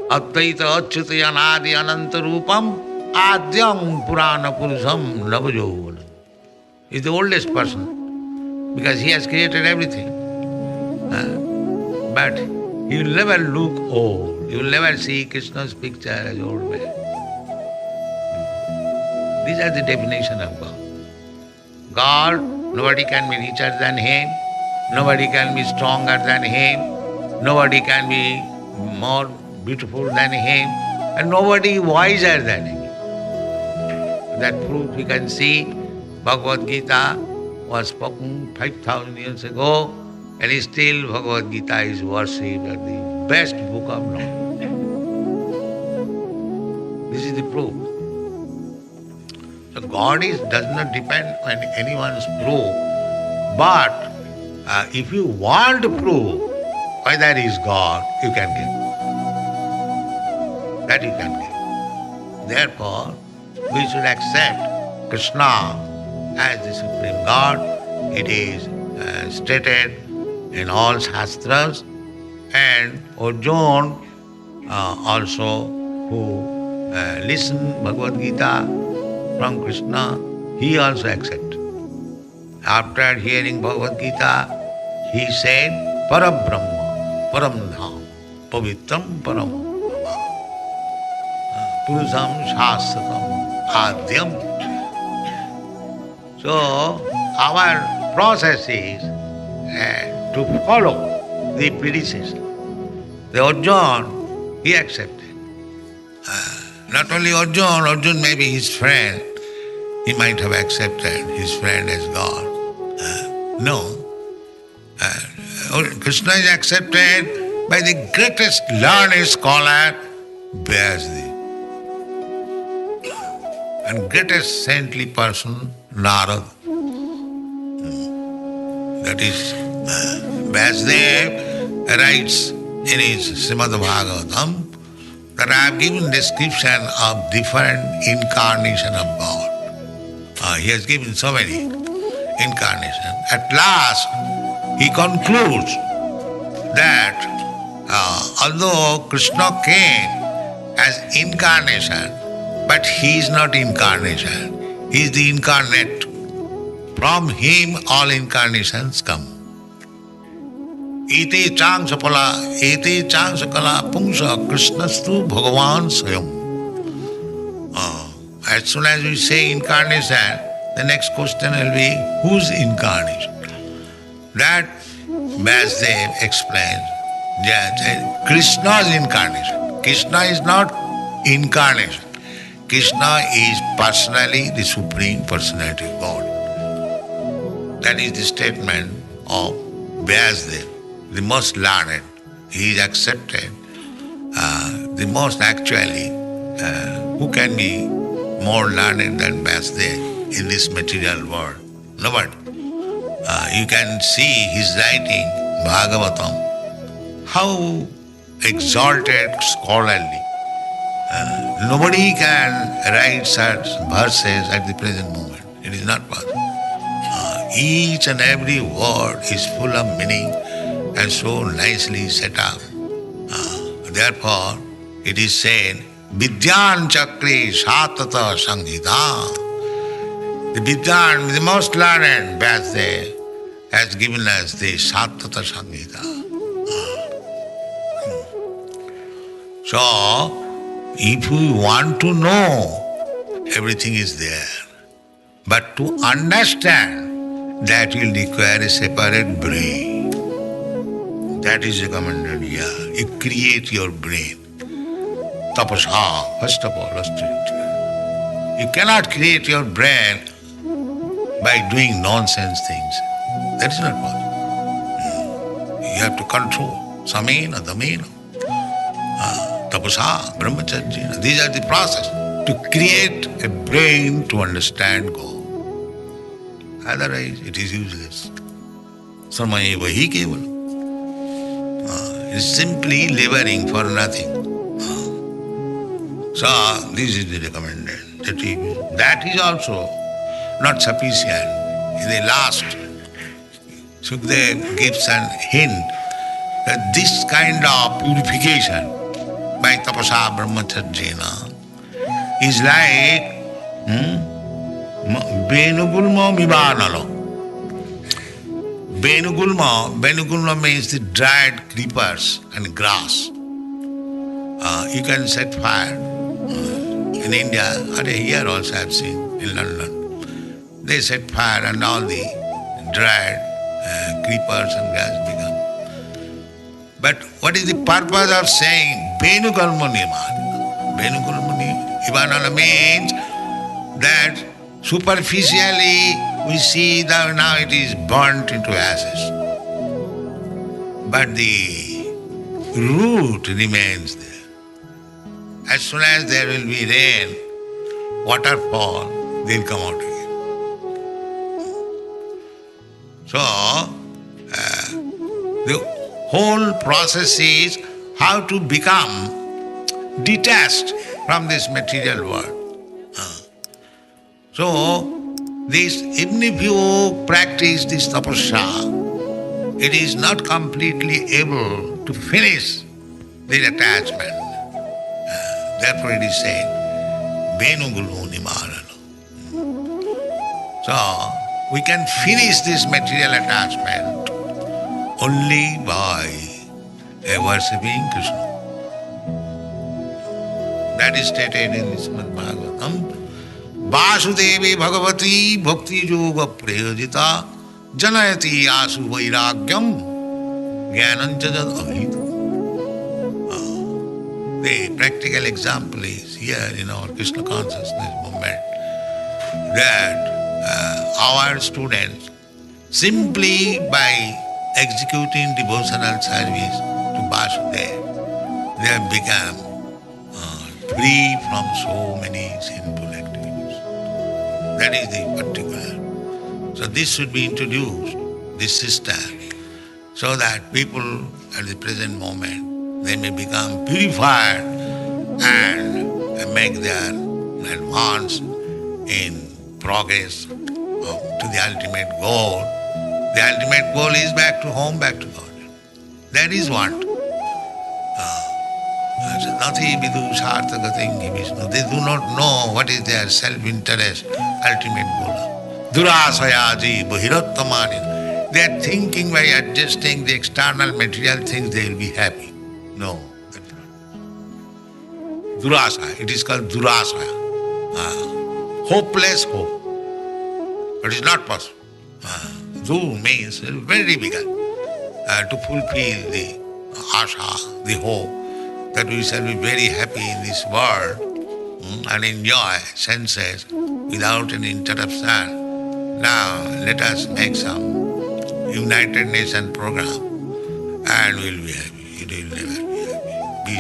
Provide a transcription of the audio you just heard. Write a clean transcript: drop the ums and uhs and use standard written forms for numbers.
Advaita Achyuta Anadi Ananta Rupam Adyam Purana Purusham Navajovana. He's the oldest person because he has created everything. But he will never look old. You will never see Krishna's picture as old man. These are the definition of God. God, nobody can be richer than Him, nobody can be stronger than Him, nobody can be more beautiful than Him, and nobody wiser than Him. That proof we can see. Bhagavad Gita was spoken 5,000 years ago, and still Bhagavad Gita is worshipped as the best book of knowledge. This is the proof. So God does not depend on anyone's proof, but if you want to prove whether He is God, you can get. That you can get. Therefore, we should accept Krishna as the Supreme God. It is stated in all Shastras, and Arjuna also, who listened Bhagavad Gita from Krishna, he also accepted. After hearing Bhagavad Gita, he said, Parabrahma, Paramdham, Pavitram Param Purusham Shastratam Adyam. So, our process is to follow the predecessor. The Arjuna, he accepted. Not only Arjuna, Arjuna may be his friend. He might have accepted his friend as God. No. Krishna is accepted by the greatest learned scholar, Vyasdev, and greatest saintly person, Narada. That is, Vyasdev writes in his Srimad Bhagavatam that I have given description of different incarnation of God. He has given so many incarnations. At last, he concludes that although Krishna came as incarnation, but he is not incarnation. He is the incarnate. From him all incarnations come. Iti changsapala pungsa krishnastu bhagavan swayam. As soon as we say incarnation, the next question will be, whose incarnation? That Vyasdev explains that Krishna's incarnation. Krishna is not incarnation. Krishna is personally the Supreme Personality of God. That is the statement of Vyasdev, the most learned. He is accepted, the most actually. Who can be more learned than Vyasdev in this material world? Nobody. You can see his writing, Bhagavatam, how exalted, scholarly. Nobody can write such verses at the present moment. It is not possible. Each and every word is full of meaning and so nicely set up. Therefore, it is said, Vidyan Chakri Shatata Sanghita. The Vidyan, the most learned, Vyasdev, has given us the Shatata Sanghita. So, if we want to know, everything is there. But to understand, that will require a separate brain. That is recommended here. You create your brain. Tapasya, first of all, you cannot create your brain by doing nonsense things. That is not possible. You have to control. Samena, damena, tapasya, brahmacharya. These are the process to create a brain to understand God. Otherwise, it is useless. Samaya vahi kevalam. It is simply laboring for nothing. So, this is the recommended. That is also not sufficient. In the last, Sukadeva gives an hint that this kind of purification by tapasa brahmacharjena is like Venugulma Mivanalo. Venugulma means the dried creepers and grass. You can set fire. In India, or here also I have seen, in London, they set fire and all the dried creepers and grass become. But what is the purpose of saying Venugulma Nivanala? Venugulma Nivanala means that superficially we see that now it is burnt into ashes. But the root remains there. As soon as there will be rain, waterfall, they'll come out again. So, the whole process is how to become detached from this material world. So, this, even if you practice this tapasya, it is not completely able to finish the attachment. Therefore it is said, Venugulu Nimarana. So, we can finish this material attachment only by worshipping Krishna. That is stated in Srimad Bhagavatam. Vasudevi Bhagavati Bhakti Yoga Prayojita Janayati Asu Vairagyam Jnananjadad Ahita. The practical example is here in our Krishna consciousness movement that our students, simply by executing devotional service to Vasudeva, they have become free from so many sinful activities. That is the particular. So this should be introduced, this system, so that people at the present moment, they may become purified and make their advance in progress to the ultimate goal. The ultimate goal is back to home, back to God. That is what. They do not know what is their self-interest, ultimate goal. Durasayaji bhirattamani. They are thinking by adjusting the external material things they will be happy. No, that's not. Durasa, it is called Durasa. Hopeless hope. But it is not possible. Du means very difficult to fulfill the asha, the hope, that we shall be very happy in this world and enjoy senses without any interruption. Now let us make some United Nations program and we'll be happy. It will never be happy. Be